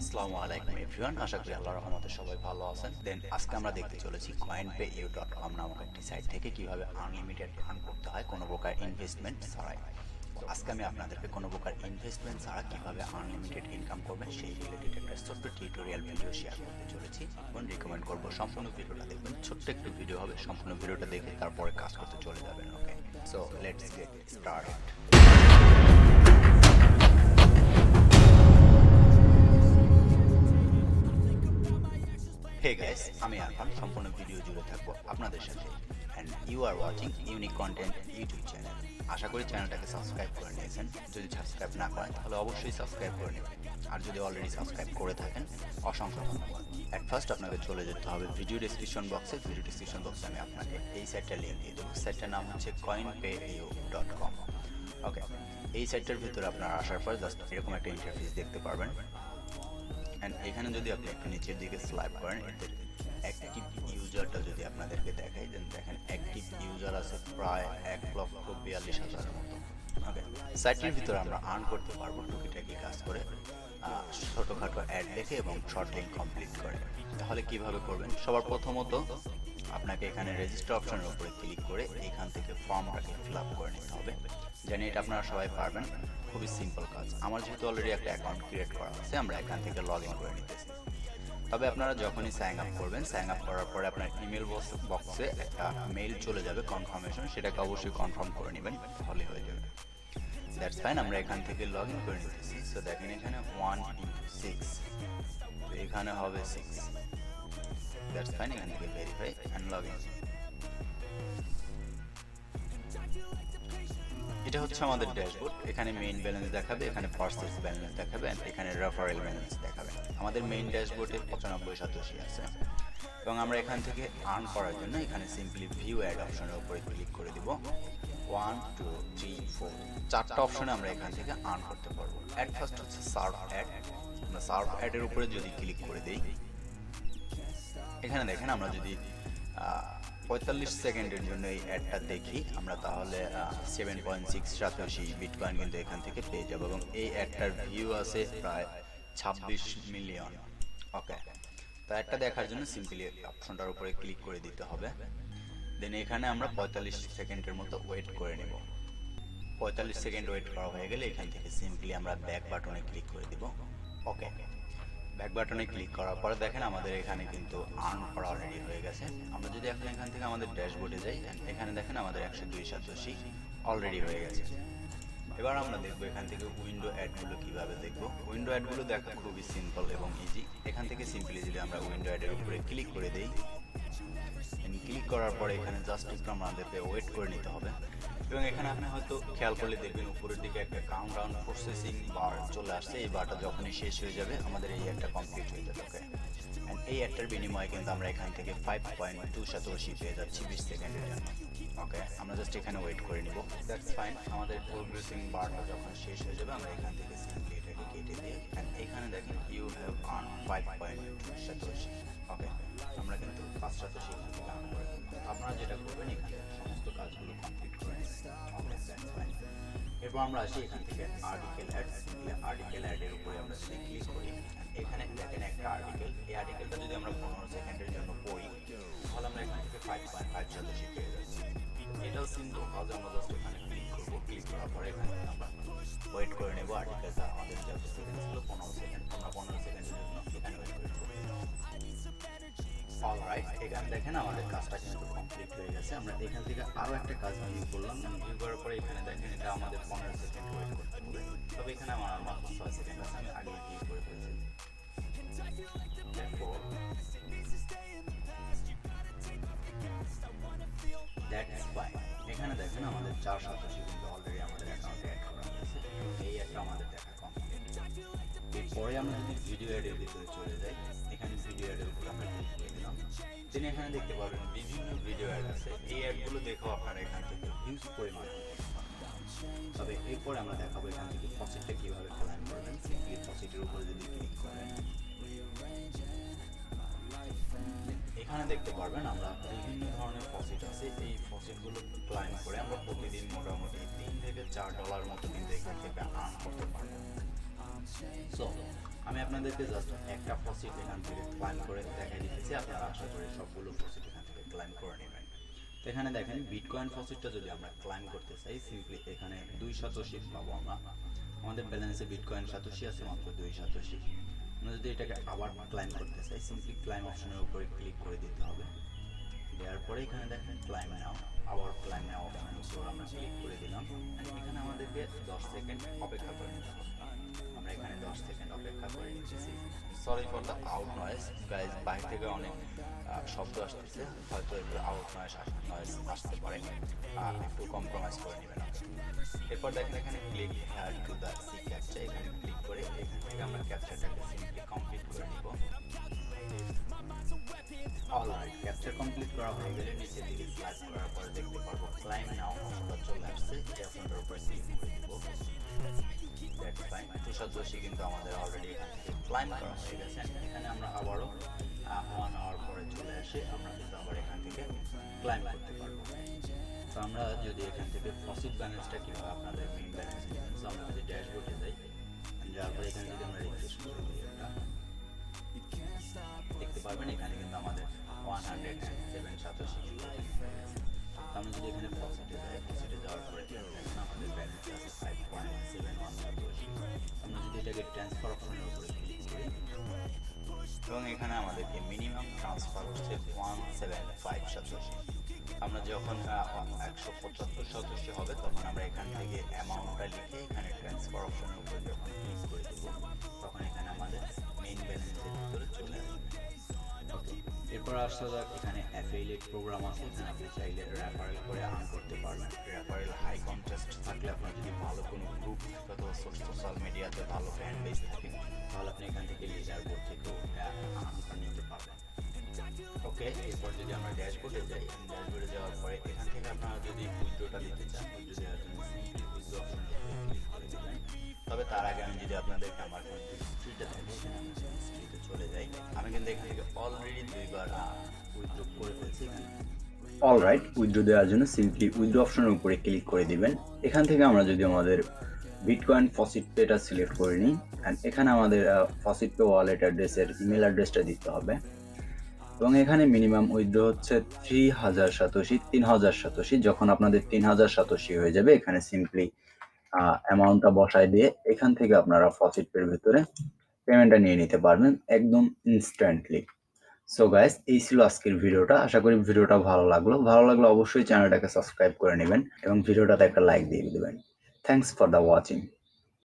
আসসালামু আলাইকুম এভরিওয়ান, আশা করি আল্লাহর রহমতে সবাই ভালো আছেন। দেন আজকে আমরা দেখতে চলেছি coinpayu.com নামক একটি সাইট থেকে কিভাবে আনলিমিটেড আর্ন করতে হয় কোনো প্রকার ইনভেস্টমেন্ট ছাড়াই। তো আজকে আমি আপনাদেরকে কোনো প্রকার ইনভেস্টমেন্ট ছাড়া কিভাবে আনলিমিটেড ইনকাম করবেন সেই রিলেটেড একটা ছোট্ট টিউটোরিয়াল ভিডিও শেয়ার করতে চলেছি এবং রিকমেন্ড করবো সম্পূর্ণ ভিডিওটা দেখবেন। ছোট্ট একটু ভিডিও হবে, সম্পূর্ণ ভিডিওটা দেখে তারপরে কাজ করতে চলে যাবেন। Okay, so let's get started. Hey guys, আমি আরফান সম্পূর্ণ ভিডিও জুড়ে থাকবো আপনাদের সাথে and you are watching unique content YouTube channel. আশা করি চ্যানেলটাকে সাবস্ক্রাইব করে নিয়েছেন। যদি সাবস্ক্রাইব না করেন তাহলে অবশ্যই সাবস্ক্রাইব করে নেবেন, আর যদি অলরেডি সাবস্ক্রাইব করে থাকেন অসংখ্য ধন্যবাদ। অ্যাট ফার্স্ট আপনাকে চলে যেতে হবে ভিডিও ডিসক্রিপশন বক্সে। ভিডিও ডিসক্রিপশন বক্সে আমি আপনাকে এই সাইটটার লিঙ্ক দিয়ে দেবো। সাইটটার নাম হচ্ছে coinpayu.com। ওকে, এই সাইটটার ভিতরে আপনারা আসার পর জাস্ট এরকম একটা ইন্টারফেস দেখতে পারবেন। অ্যান্ড এখানে যদি আপনি একটু নিচের দিকে স্লাইড করেন, এদের অ্যাক্টিভ ইউজারটা যদি আপনাদেরকে দেখাই, দেন দেখেন অ্যাক্টিভ ইউজার আছে প্রায় 1,42,000-এর মতো। ওকে, সাইটটির ভিতরে আমরা আর্ন করতে পারবো টুকিটাকি কাজ করে, ছোটোখাটো অ্যাড দেখে এবং শর্ট লিঙ্ক কমপ্লিট করে। তাহলে কিভাবে করবেন? সবার প্রথমত আপনাকে এখানে রেজিস্টার অপশনের উপরে ক্লিক করে এখান থেকে ফর্মটাকে ফিল আপ করে নিতে হবে। জানি এটা আপনারা সবাই পারবেন, খুবই সিম্পল কাজ। আমার যেহেতু অলরেডি একটা অ্যাকাউন্ট ক্রিয়েট করা আছে, আমরা এখান থেকে লগ ইন করে নিতেছি। তবে আপনারা যখনই সাইন আপ করবেন, সাইন আপ করার পরে আপনার ইমেল বক্সে একটা মেইল চলে যাবে কনফার্মেশন, সেটাকে অবশ্যই কনফার্ম করে নেবেন, তাহলে হয়ে যাবে। দ্যাটস ফাইন, আমরা এখান থেকে লগ ইন করে নিতেছি। সো দেখেন এখানে 1x6, তো এখানে হবে 6। দ্যাটস ফাইন, এখান থেকে ভেরিফাই অ্যান্ড লগ ইন। এটা হচ্ছে আমাদের ড্যাশবোর্ড। এখানে মেইন ব্যালেন্স দেখাবে, এখানে পার্সেস ব্যালেন্স দেখাবে, এখানে রেফারেল ব্যালেন্স দেখাবে। আমাদের মেইন ড্যাশবোর্ডে 95-87 আছে এবং আমরা এখান থেকে আর্ন করার জন্য এখানে সিম্পলি ভিউ অ্যাড অপশনের উপরে ক্লিক করে দিব। 1 2 3 4 চারটা অপশনে আমরা এখান থেকে আর্ন করতে পারবো। অ্যাট ফার্স্ট হচ্ছে সার্ভ অ্যাড। আমরা সার্ভ অ্যাডের উপরে যদি ক্লিক করে দিই, এখানে দেখেন আমরা যদি 45 সেকেন্ডের জন্য এই অ্যাডটা দেখি আমরা, তাহলে 7.687 বিটকয়েন কিন্তু এখান থেকে পেয়ে যাবো এবং এই অ্যাডটার ভিউ আছে প্রায় 26 মিলিয়ন। ওকে, তো অ্যাডটা দেখার জন্য সিম্পলি অপশনটার উপরে ক্লিক করে দিতে হবে। দেন এখানে আমরা 45 সেকেন্ডের মতো ওয়েট করে নেব। 45 সেকেন্ড ওয়েট করা হয়ে গেলে এখান থেকে সিম্পলি আমরা ব্যাক বাটনে ক্লিক করে দিব। ওকে, ব্যাক বাটনে ক্লিক করার পরে দেখেন আমাদের এখানে কিন্তু আর্ন করা অলরেডি হয়ে গেছে। আমরা যদি এখন এখান থেকে আমাদের ড্যাশবোর্ডে যাই, এখানে দেখেন আমাদের 102.87 অলরেডি হয়ে গেছে। এবার আমরা দেখবো এখান থেকে উইন্ডো অ্যাডগুলো কিভাবে দেখবো। উইন্ডো অ্যাডগুলো দেখা খুবই সিম্পল এবং ইজি। এখান থেকে সিম্পলি যদি আমরা উইন্ডো অ্যাডের উপরে ক্লিক করে দিই, ক্লিক করার পরে এখানে জাস্ট একটু আমাদেরকে ওয়েট করে নিতে হবে এবং এখানে আপনি হয়তো খেয়াল করলে দেখবেন উপরের দিকে একটা কাউন্টডাউন প্রসেসিং বার চলে আসছে। এই বারটা যখনই শেষ হয়ে যাবে আমাদের এই অ্যাডটা কমপ্লিট হয়ে যাবে। ওকে, অ্যান্ড এই অ্যাডটার বিনিময়ে কিন্তু আমরা এখান থেকে 5.287 পেয়ে যাচ্ছি 20 সেকেন্ডের জন্য। ওকে, আমরা জাস্ট এখানে ওয়েট করে নিব। দ্যাটস ফাইন, আমাদের প্রসেসিং বারটা যখন শেষ হয়ে যাবে আমরা এখান থেকে সিম্পলি এটাকে কেটে দিয়ে, অ্যান্ড এখানে দেখেন ইউ হ্যাভ আর্ন 5.287। ওকে, আমরা কিন্তু 587 এখান থেকে আর্ন করে দিলাম। আপনারা যেটা করবেন এখানে সমস্ত কাজগুলো কমপ্লিট করে নেবেন। ওকে, দ্যাটস ফাইন। এরপর আমরা আসি এখান থেকে আর্টিকেল অ্যাড। সিম্পলি আর্টিকেল অ্যাডের উপরে আমরা যদি ক্লিক করি, এখানে দেখেন একটা আর্টিকেল। এই আর্টিকেলটা যদি আমরা 15 সেকেন্ডের জন্য পড়ি, তাহলে আমরা এখান থেকে 5.587 পেয়ে যাচ্ছি। এটাও সিম্পল কাজ। আমরা জাস্ট এখানে ক্লিক করবো। ক্লিক করার পরে এখানে আমরা ওয়েট করে নেবো। আর্টিকেলটা আমাদের যত সেকেন্ড ছিল 15 সেকেন্ড, আমরা 15 সেকেন্ডের জন্য এখানে ওয়েট করে নেবো। অলরাইট, এখানে দেখেন আমাদের কাজটা কিন্তু কমপ্লিট হয়ে গেছে। আমরা এখান থেকে আরও একটা কাজ ভিউ করলাম। ভিউ করার পরে এখানে দেখেন এটা আমাদের 15 সেকেন্ড ওয়েট করতে হবে। তবে এখানে আমার মাত্র 6 সেকেন্ড আছে, আমি আগে ভিউ করে ফেলছি। That's fine. এখানে দেখেন আমাদের 487 কিন্তু অলরেডি আমাদের অ্যাকাউন্টে অ্যাড করা হয়েছে। এই অ্যাডটা আমাদের দেখা কমপ্লিট। এরপরে আমরা যদি ভিডিও অ্যাডের ভিতরে চলে যাই, এখানে ভিডিও অ্যাডের উপর আমরা ক্লিক করে দিলাম। তিনি এখানে দেখতে পারবেন বিভিন্ন ভিডিও অ্যাড আছে। এই অ্যাডগুলো দেখেও আপনারা এখান থেকে হিউজ পরিমাণে করতে পারবেন। তবে এরপরে আমরা দেখাবো এখান থেকে ফসিটটা কীভাবে ক্লাইম করবেন। সিম্পলি ফসিটের উপরে যদি ক্লিক করেন, এখানে দেখতে পারবেন আমরা বিভিন্ন ধরনের ফসিট আছে। এই ফসিটগুলো ক্লাইম করে আমরা প্রতিদিন মোটামুটি $3 থেকে $4 মতো কিন্তু এখান থেকে আর্ন করতে পারবো। সো আমি আপনাদেরকে জাস্ট একটা ফসিট এখান থেকে ক্লাইম করে দেখাই দিতেছি, আপনারা আশা করি সবগুলো ফসিট এখান থেকে ক্লাইম করে নেবেন। তো এখানে দেখেন বিটকয়েন ফসিটটা যদি আমরা ক্লাইম করতে চাই, সিম্পলি এখানে 2 সাতোশি পাবো আমরা। আমাদের ব্যালেন্সে বিটকয়েন সাতোশি আছে মাত্র 2 সাতোশি। আমরা যদি এটাকে আবার ক্লাইম করতে চাই, সিম্পলি ক্লাইম অপশনের উপরে ক্লিক করে দিতে হবে। দেওয়ার পরে এখানে দেখেন ক্লাইম নাও, আবার ক্লাইম নাও অপশনের উপর আমরা ক্লিক করে দিলাম। এখানে আমাদেরকে 10 সেকেন্ড অপেক্ষা করে নিতে হবে। আমরা এখানে 10 সেকেন্ড অপেক্ষা করে নিতেছি। Sorry for the out noise guys, বাইরে থেকে অনেক শব্দ আসতেছে, হয়তো একটু আউট নয়েজ আসতে পারে, একটু কম্প্রোমাইজ করে নেবেন। এরপর দেখেন এখানে click here to the sea captcha, এখানে ক্লিক করে এখান থেকে আমরা ক্যাপচাটাকে সিম্পলি কমপ্লিট করে নিব। অলরাইট, ক্যাপচার কমপ্লিট করা হয়ে গেলে নিচের দিকে স্লাইড করার পরে দেখতে পারবো ক্লাইম নাও অপশনটা চলে আসছে। এই অপশনটার উপর ক্লিক করে দিব। দ্যাটস ফাইন, 2 সাতোশি কিন্তু আমাদের অলরেডি এখান থেকে ক্লাইম করা হয়ে গেছে। এখানে আমরা আবারও 1 আওয়ার পরে চলে আসি, আমরা কিন্তু আবার এখান থেকে ক্লাইম করতে পারবো। তো আমরা যদি এখান থেকে ফসিট ব্যালেন্সটা কীভাবে আপনাদের মেইন ব্যালেন্স নেবেন, তো আমরা যদি ড্যাশবোর্ডে যাই, যাওয়ার পরে এখানে যদি আমরা রিফ্রেশ করে দিই, দেখতে পারবেন এখানে কিন্তু আমাদের 107 সাতোশি হয়ে গেছে। আমরা যদি এখানে ফসিটে যাই, ফসিটে যাওয়ার পরে আমাদের ব্যালেন্স আছে 5.71 সাতোশি। আমরা যদি এটাকে ট্রান্সফার অপশনের উপরে ক্লিক করি, এবং এখানে আমাদেরকে মিনিমাম ট্রান্সফার হচ্ছে 175 সাতোশি। আমরা যখন 175 সাতোশি হবে তখন আমরা এখান থেকে অ্যামাউন্টটা লিখে এখানে ট্রান্সফার অপশনের উপরে যখন ক্লিক করে দেব, তখন এখানে আমাদের মেইন ব্যালেন্সের ভিতরে চলে আসবে। ওকে, এরপর আসতে যাক, এখানে অ্যাফিলিয়েট প্রোগ্রাম আছে, এখানে আপনি চাইলে রেফারেল করে আর্ন করতে পারবেন। রেফারেল হাই কন্টেস্ট থাকলে, আপনার যদি ভালো কোনো গ্রুপ অথবা সোশ্যাল মিডিয়াতে ভালো ফ্যান বেস থাকে, তাহলে আপনি এখান থেকে লিডার বোর্ড থেকেও আর্ন করে নিতে পারবেন। ওকে, এরপর যদি আমরা ড্যাশবোর্ডে যাই, ড্যাশবোর্ডে যাওয়ার পরে এখান থেকে আপনারা যদি উইথড্রটা দিতে চান, উইথড্র দেওয়ার জন্য সিম্পলি উইথড্র অপশনের উপরে ক্লিক করে দেবেন। তবে তার আগে আমি যদি আপনাদেরকে আমার হিস্ট্রিটা থাকে, এখানে আমি হিস্ট্রিতে চলে যাই। আমি কিন্তু এখান থেকে অলরেডি 2বার উইথড্র করে ফেলছি। অলরাইট, উইথড্র দেওয়ার জন্য সিম্পলি উইথড্র অপশনের উপরে ক্লিক করে দিবেন। এখান থেকে আমরা যদি আমাদের বিটকয়েন ফসিট পেটা সিলেক্ট করে নিই, অ্যান্ড এখানে আমাদের ফসিট পে ওয়ালেট অ্যাড্রেসের ইমেল অ্যাড্রেসটা দিতে হবে, এবং এখানে মিনিমাম উইথড্র হচ্ছে 3000 সাতোশি, 3000 সাতোশি। যখন আপনাদের 3000 সাতোশি হয়ে যাবে, এখানে সিম্পলি অ্যামাউন্টটা বসায় দিয়ে এখান থেকে আপনারা ফসিট পের ভিতরে পেমেন্টটা নিয়ে নিতে পারবেন একদম ইনস্ট্যান্টলি। সো গাইস, এই ছিল আজকের ভিডিওটা। আশা করি ভিডিওটা ভালো লাগলো অবশ্যই চ্যানেলটাকে সাবস্ক্রাইব করে নেবেন এবং ভিডিওটাতে একটা লাইক দিয়ে দেবেন। Thanks for the watching.